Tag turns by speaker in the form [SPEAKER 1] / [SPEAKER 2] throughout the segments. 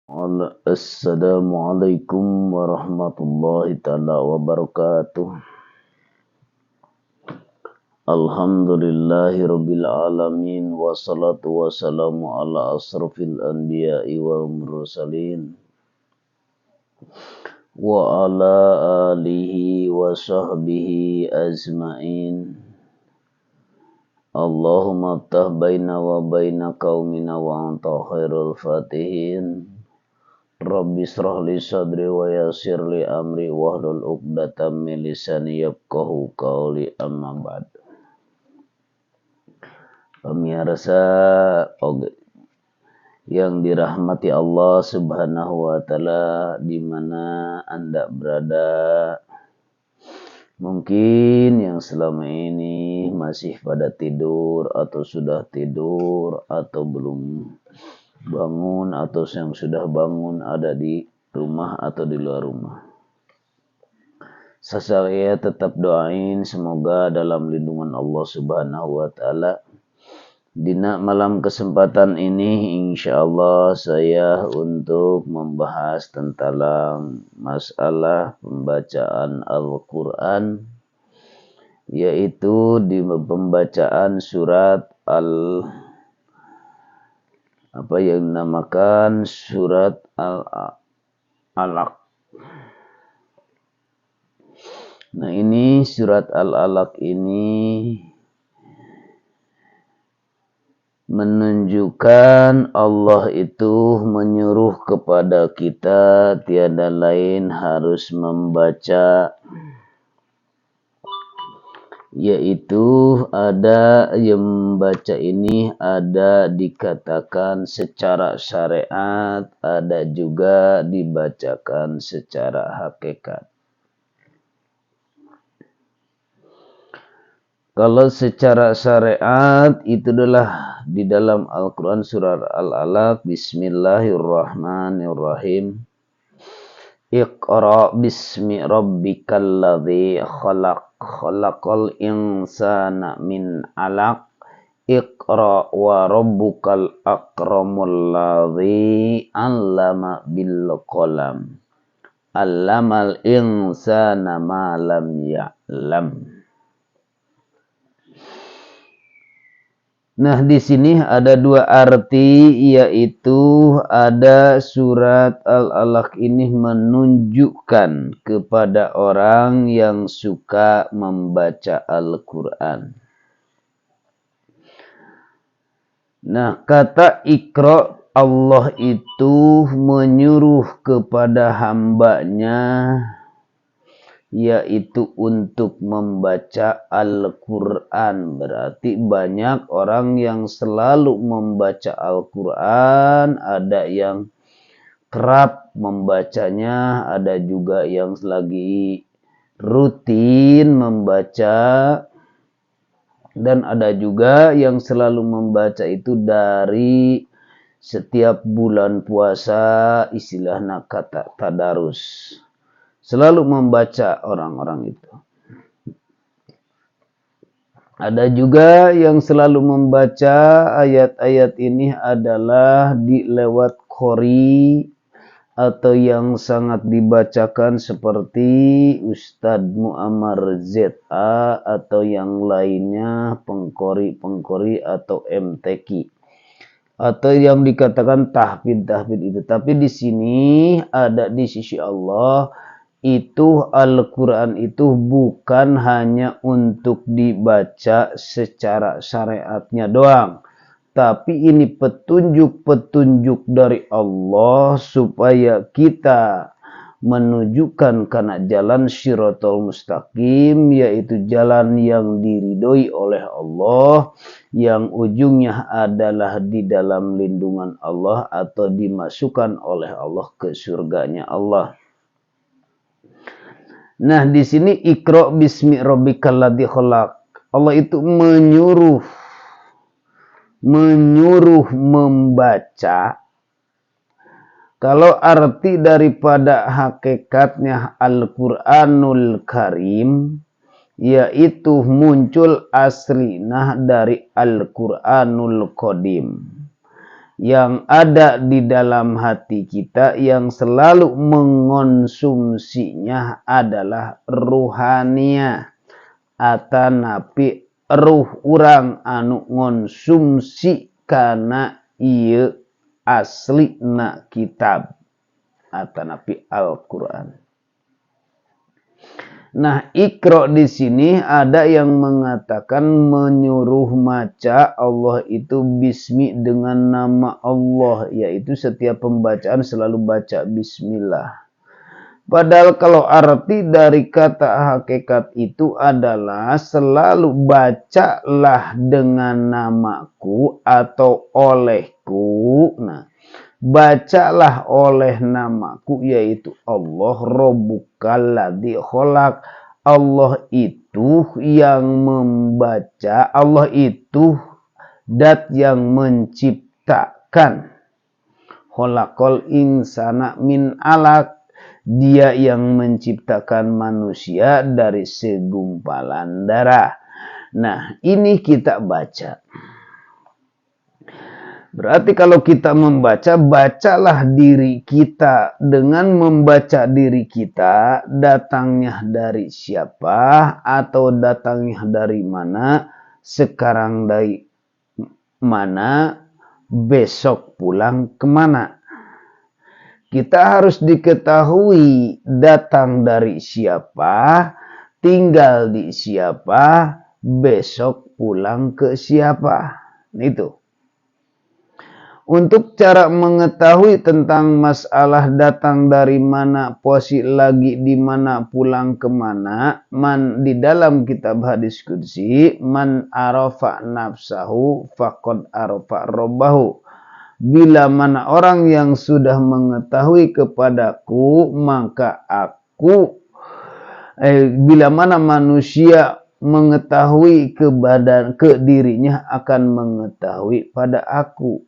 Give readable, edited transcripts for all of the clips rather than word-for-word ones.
[SPEAKER 1] Assalamualaikum warahmatullahi taala wabarakatuh. Alhamdulillahi rabbil alamin. Wassalatu wassalamu ala asrafil anbiya'i wal mursalin wa ala alihi wa sahbihi ajma'in. Allahumma aftah baina wa baina qaumina wa anta khairul fatihin. Rabbi shrah li sadri wa yassir li amri wahlul 'uqdatam min lisani yafqahu qawli, amma ba'd. Pemirsa yang dirahmati Allah Subhanahu wa taala, di mana Anda berada, mungkin yang selama ini masih pada tidur atau sudah tidur atau belum bangun atau yang sudah bangun ada di rumah atau di luar rumah. Saya tetap doain semoga dalam lindungan Allah Subhanahu wa taala. Di malam kesempatan ini insyaallah saya untuk membahas tentang masalah pembacaan Al-Qur'an, yaitu di pembacaan surat apa yang dinamakan surat Al-Alaq. Nah, ini surat Al-Alaq ini menunjukkan Allah itu menyuruh kepada kita tiada lain harus membaca, yaitu ada yang membaca ini ada dikatakan secara syariat, ada juga dibacakan secara hakikat. Kalau secara syariat itu adalah di dalam Al-Quran surah Al-Alaq, Bismillahirrahmanirrahim. Iqra bismi rabbikal ladzi khalaq, khalaqal insana min 'alaq. Iqra wa rabbukal akramul ladzi 'allama bil qalam, 'allamal insana ma lam ya'lam. Nah, di sini ada dua arti, yaitu ada surat Al-Alaq ini menunjukkan kepada orang yang suka membaca Al-Quran. Nah, kata Iqra, Allah itu menyuruh kepada hambanya, yaitu untuk membaca Al-Quran. Berarti banyak orang yang selalu membaca Al-Quran, ada yang kerap membacanya, ada juga yang lagi rutin membaca, dan ada juga yang selalu membaca itu dari setiap bulan puasa, istilahnya kata tadarus. Selalu membaca orang-orang itu. Ada juga yang selalu membaca ayat-ayat ini adalah di lewat qori atau yang sangat dibacakan seperti Ustadz Muammar ZA atau yang lainnya, pengkori atau MTQ. Atau yang dikatakan tahfidz itu. Tapi di sini ada di sisi Allah, itu Al-Quran itu bukan hanya untuk dibaca secara syariatnya doang, tapi ini petunjuk-petunjuk dari Allah supaya kita menunjukkan karena jalan Shiratal Mustaqim, yaitu jalan yang diridhoi oleh Allah, yang ujungnya adalah di dalam lindungan Allah atau dimasukkan oleh Allah ke surganya Allah. Nah, di sini Iqra bismi rabbikal ladzi khalaq. Allah itu menyuruh membaca. Kalau arti daripada hakikatnya Al-Qur'anul Karim, yaitu muncul aslinah dari Al-Qur'anul Qadim. yang ada di dalam hati kita yang selalu mengonsumsinya adalah ruhania atanapi ruh urang anu ngonsumsi kana ieu aslina kitab atanapi Al-Qur'an. Nah, Iqra di sini ada yang mengatakan menyuruh maca Allah itu bismi dengan nama Allah, yaitu setiap pembacaan selalu baca bismillah. Padahal kalau arti dari kata hakikat itu adalah selalu bacalah dengan namaku atau olehku. Nah, bacalah oleh namaku yaitu Allah Rabbukal ladzi khalaq. Allah itu yang membaca, Allah itu dat yang menciptakan. Khalaqal insana min alaq. Dia yang menciptakan manusia dari segumpalan darah. Nah, ini kita baca. Berarti kalau kita membaca, bacalah diri kita. Dengan membaca diri kita, datangnya dari siapa atau datangnya dari mana, sekarang dari mana, besok pulang kemana. Kita harus diketahui datang dari siapa, tinggal di siapa, besok pulang ke siapa. Itu. Untuk cara mengetahui tentang masalah datang dari mana, posisi lagi di mana, pulang kemana, di dalam kitab hadis qudsi, man arafa nafsahu faqad arafa rabbahu. Bila mana orang yang sudah mengetahui kepadaku, maka aku, bila mana manusia mengetahui ke dirinya akan mengetahui pada aku.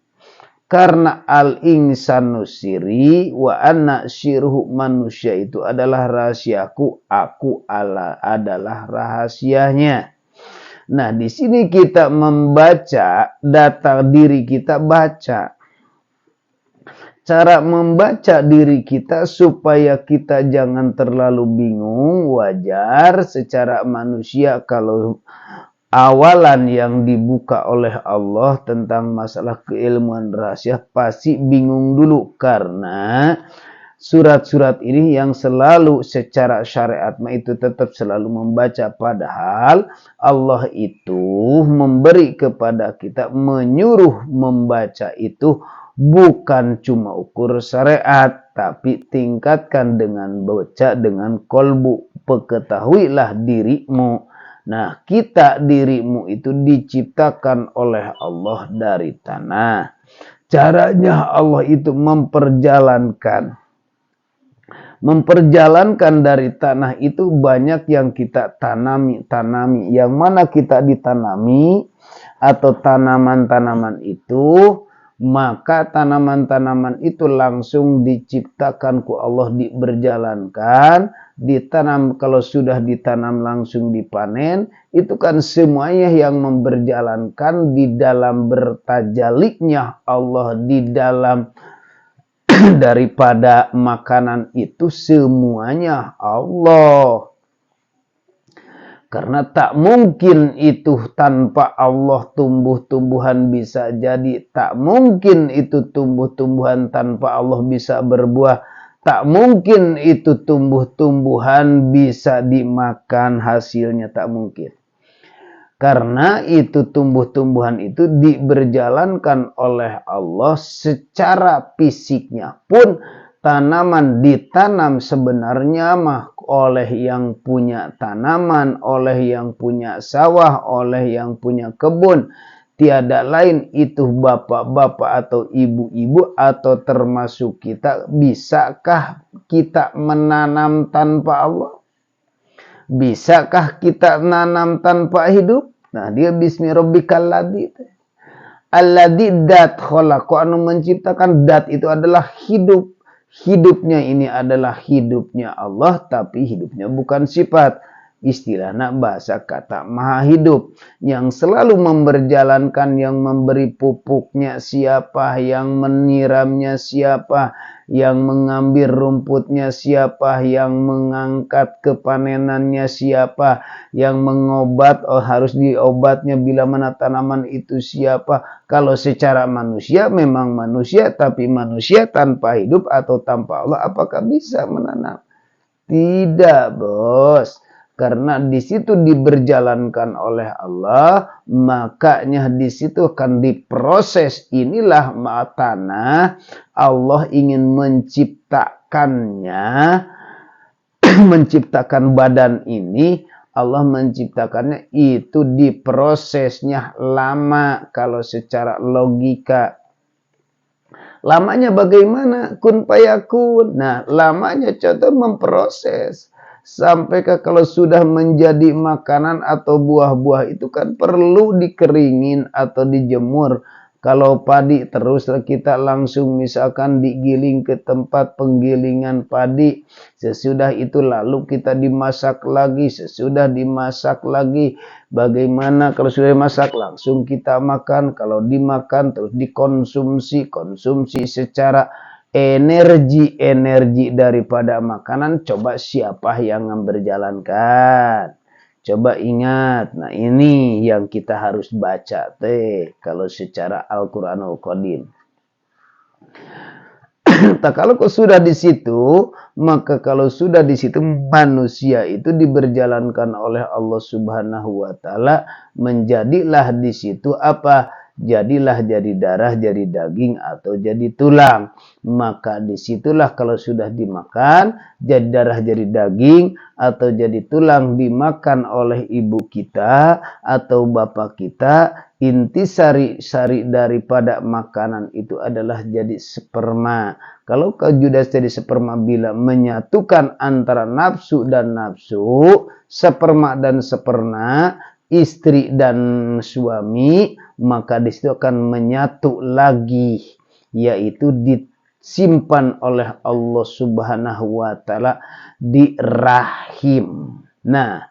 [SPEAKER 1] Karena al-insanu siri wa anna syirhu, manusia itu adalah rahasiaku, aku adalah rahasianya. Nah, di sini kita membaca data diri kita baca. Cara membaca diri kita supaya kita jangan terlalu bingung, wajar secara manusia kalau awalan yang dibuka oleh Allah tentang masalah keilmuan rahasia pasti bingung dulu, karena surat-surat ini yang selalu secara syariat itu tetap selalu membaca, padahal Allah itu memberi kepada kita, menyuruh membaca itu bukan cuma ukur syariat, tapi tingkatkan dengan baca dengan kolbu. Ketahuilah dirimu. Nah, kita dirimu itu diciptakan oleh Allah dari tanah. Caranya Allah itu memperjalankan dari tanah itu banyak yang kita tanami. Yang mana kita ditanami atau tanaman-tanaman itu, maka tanaman-tanaman itu langsung diciptakan ku Allah, berjalankan, ditanam. Kalau sudah ditanam langsung dipanen, itu kan semuanya yang memberjalankan di dalam bertajaliknya Allah di dalam daripada makanan itu semuanya Allah. Karena tak mungkin itu tanpa Allah tumbuh-tumbuhan bisa jadi. Tak mungkin itu tumbuh-tumbuhan tanpa Allah bisa berbuah. Tak mungkin itu tumbuh-tumbuhan bisa dimakan hasilnya. Tak mungkin. Karena itu tumbuh-tumbuhan itu diberjalankan oleh Allah secara fisiknya pun. Tanaman ditanam sebenarnya mah oleh yang punya tanaman, oleh yang punya sawah, oleh yang punya kebun. Tiada lain itu bapak-bapak atau ibu-ibu atau termasuk kita. Bisakah kita menanam tanpa Allah? Bisakah kita nanam tanpa hidup? Nah, dia bismi rabbikal ladzi. Alladzi dat khalaq, anu menciptakan. Dat itu adalah hidup. Hidupnya ini adalah hidupnya Allah, tapi hidupnya bukan sifat.
[SPEAKER 2] istilah nak bahasa kata maha hidup, yang selalu memberjalankan, yang memberi pupuknya siapa, yang menyiramnya siapa, yang mengambil rumputnya siapa, yang mengangkat kepanenannya siapa, yang mengobat harus diobatnya bila mana tanaman itu siapa. Kalau secara manusia memang manusia, tapi manusia tanpa hidup atau tanpa Allah apakah bisa menanam? Tidak, bos. Karena di situ diberjalankan oleh Allah, makanya di situ akan diproses. Inilah tanah Allah ingin menciptakannya, menciptakan badan ini. Allah menciptakannya itu diprosesnya lama kalau secara logika. Lamanya bagaimana? Kun fayakun. Nah, lamanya contoh memproses. Sampai kalau sudah menjadi makanan atau buah-buah itu kan perlu dikeringin atau dijemur. Kalau padi terus kita langsung misalkan digiling ke tempat penggilingan padi. Sesudah itu lalu kita dimasak lagi. Sesudah dimasak lagi. Bagaimana kalau sudah dimasak langsung kita makan. Kalau dimakan terus dikonsumsi. Konsumsi secara energi daripada makanan. Coba siapa yang berjalankan? Coba ingat. Nah ini yang kita harus baca kalau secara Al-Quranul Qadim. Kalau sudah di situ, maka kalau sudah di situ manusia itu diberjalankan oleh Allah Subhanahu wa taala, menjadilah di situ apa? Jadilah jadi darah, jadi daging atau jadi tulang. Maka disitulah kalau sudah dimakan, jadi darah, jadi daging atau jadi tulang dimakan oleh ibu kita atau bapak kita. Inti sari daripada makanan itu adalah jadi sperma. Kalau sudah jadi sperma bila menyatukan antara nafsu dan nafsu, sperma dan sperma, istri dan suami, maka disitu akan menyatu lagi, yaitu disimpan oleh Allah Subhanahu wa taala di rahim. Nah,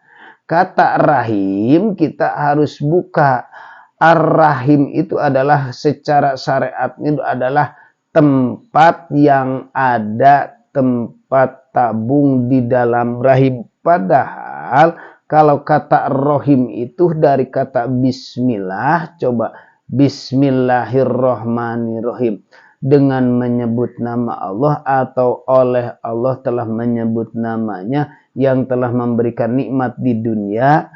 [SPEAKER 2] kata rahim kita harus buka. Ar-rahim itu adalah secara syariatnya itu adalah tempat yang ada tempat tabung di dalam rahim. Padahal kalau kata rohim itu dari kata bismillah. Coba bismillahirrahmanirrahim. Dengan menyebut nama Allah atau oleh Allah telah menyebut namanya yang telah memberikan nikmat di dunia.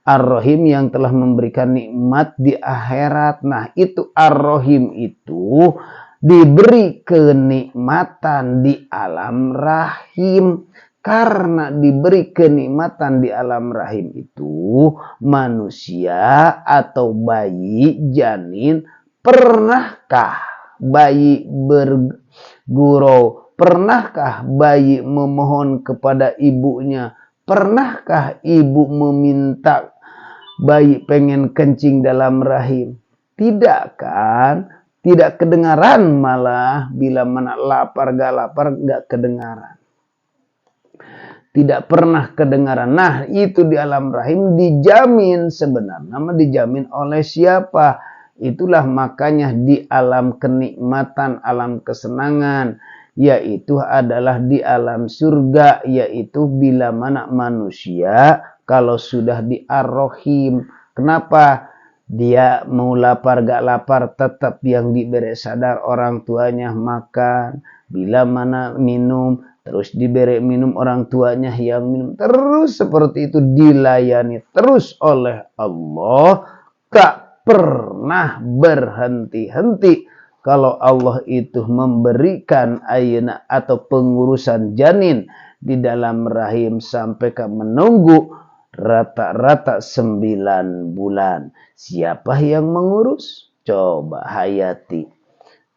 [SPEAKER 2] Ar-Rahim yang telah memberikan nikmat di akhirat. Nah itu Ar-Rahim itu diberi kenikmatan di alam rahim. Karena diberi kenikmatan di alam rahim itu, manusia atau bayi janin, pernahkah bayi bergurau? Pernahkah bayi memohon kepada ibunya? Pernahkah ibu meminta bayi pengen kencing dalam rahim? Tidak kan? Tidak kedengaran, malah bila mana lapar gak kedengaran. Tidak pernah kedengaran. Nah itu di alam rahim dijamin sebenarnya. Dijamin oleh siapa? Itulah makanya di alam kenikmatan, alam kesenangan, yaitu adalah di alam surga, yaitu bila mana manusia kalau sudah di ar-rahim. Kenapa? Dia mau lapar gak lapar tetap yang diberi sadar orang tuanya makan. Bila mana minum terus diberi minum orang tuanya yang minum. Terus seperti itu dilayani terus oleh Allah. Tak pernah berhenti-henti. Kalau Allah itu memberikan ayana atau pengurusan janin di dalam rahim sampai ke menunggu rata-rata 9 bulan. Siapa yang mengurus? Coba hayati.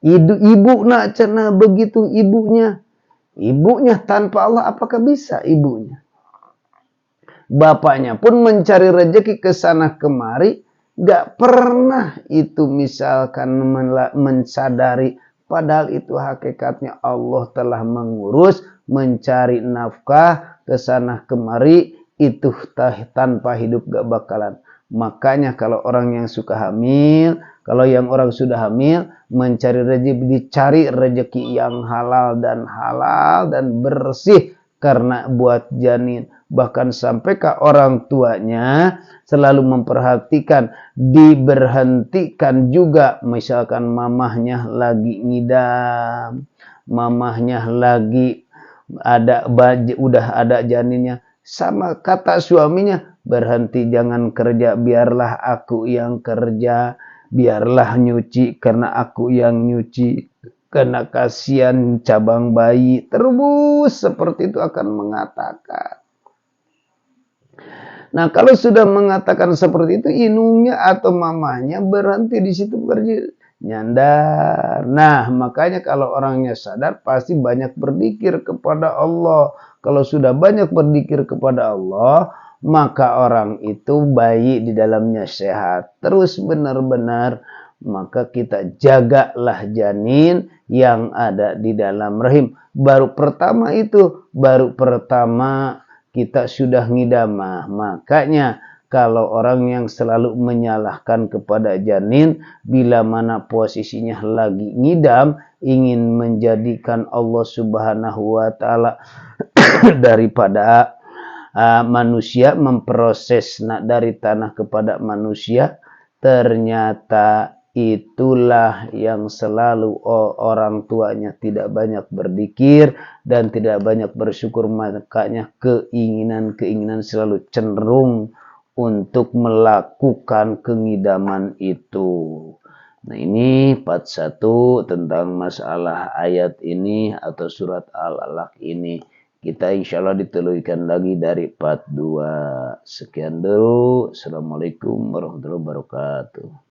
[SPEAKER 2] Ibu nak cina begitu ibunya. Ibunya tanpa Allah apakah bisa ibunya? Bapaknya pun mencari rezeki ke sana kemari. Gak pernah itu misalkan mensadari. Padahal itu hakikatnya Allah telah mengurus. Mencari nafkah ke sana kemari. itu tanpa hidup gak bakalan. Makanya kalau orang yang suka hamil, kalau yang orang sudah hamil, mencari rezeki, dicari rezeki yang halal dan bersih karena buat janin. Bahkan sampai ke orang tuanya selalu memperhatikan, diberhentikan juga. Misalkan mamahnya lagi ngidam, mamahnya lagi udah ada janinnya, sama kata suaminya, berhenti, jangan kerja, biarlah aku yang kerja, biarlah nyuci karena aku yang nyuci, karena kasihan cabang bayi. Terus seperti itu akan mengatakan. Nah, kalau sudah mengatakan seperti itu, inungnya atau mamanya berhenti di situ bekerja, nyandar. Nah, makanya kalau orangnya sadar pasti banyak berzikir kepada Allah. Kalau sudah banyak berzikir kepada Allah, maka orang itu bayi di dalamnya sehat. Terus benar-benar, maka kita jagalah janin yang ada di dalam rahim. Baru pertama kita sudah ngidamah. Makanya kalau orang yang selalu menyalahkan kepada janin, bila mana posisinya lagi ngidam, ingin menjadikan Allah Subhanahu wa Ta'ala daripada manusia, memproses dari tanah kepada manusia, ternyata itulah yang selalu orang tuanya tidak banyak berzikir dan tidak banyak bersyukur, makanya keinginan selalu cenderung untuk melakukan kengidaman itu. Nah, ini part 1 tentang masalah ayat ini atau surat Al-Alaq ini. Kita insya Allah diteluikan lagi dari part 2. Sekian dulu. Assalamualaikum warahmatullahi wabarakatuh.